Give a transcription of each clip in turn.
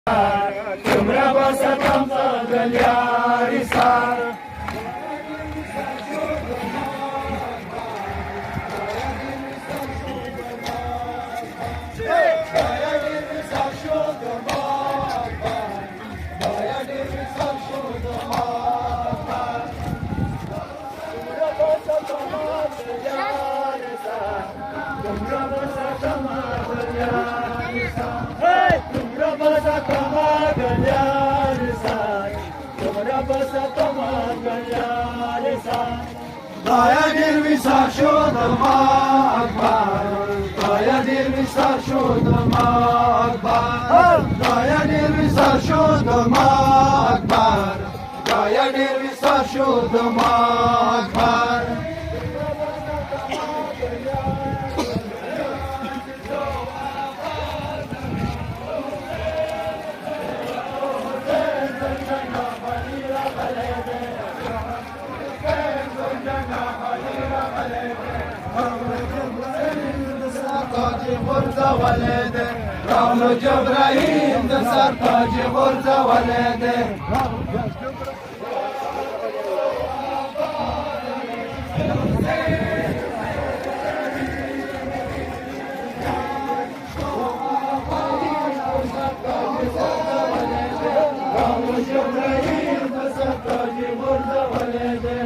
تمرا بستم دل یاری سار دایا دیر ویسار شد ما اکبر دایا دیر ویسار شد ما اکبر دایا دیر ویسار شد ما اکبر دایا دیر ویسار شد ما اکبر راولو جبرائیل د سر تاج غورځولی دی راولو جبرائیل د سر تاج غورځولی دی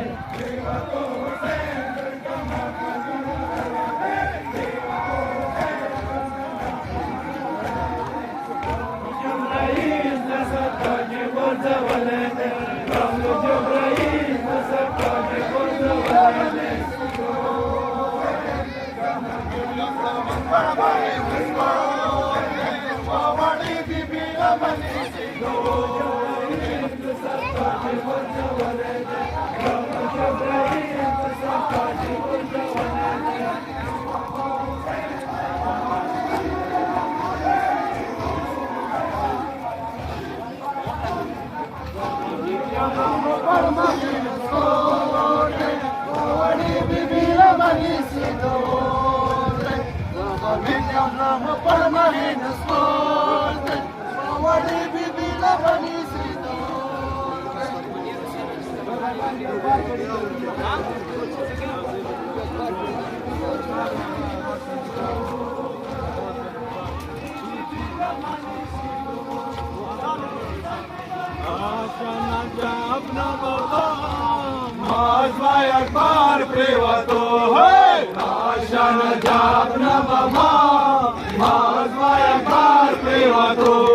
اکبر پریوتو آشان جاب نبما مازمای اکبر پریوتو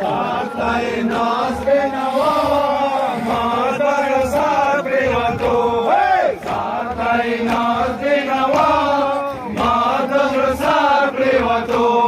ساتای ناز بنوا مادر سار پریوتو ساتای ناز بنوا مادر سار پریوتو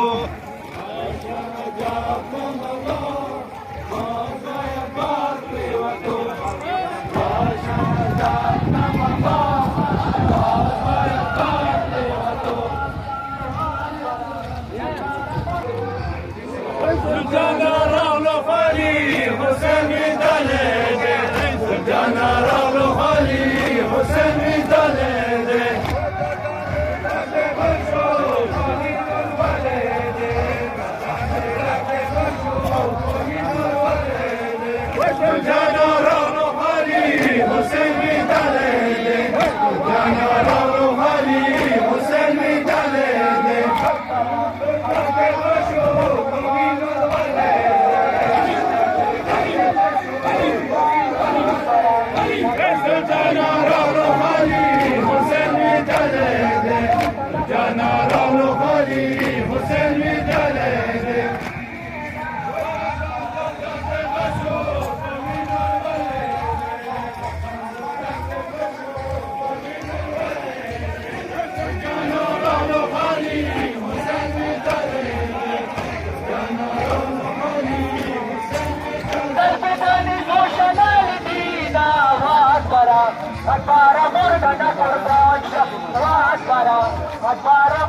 Para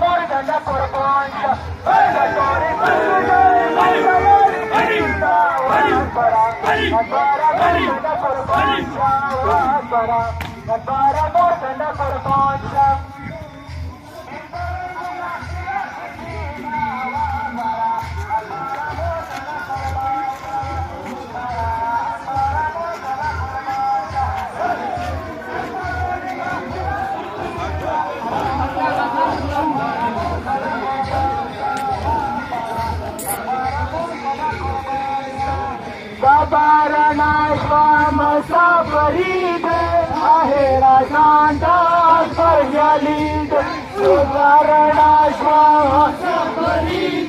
Paranashva Masaparid Ahera Santa Parjalid Paranashva Masaparid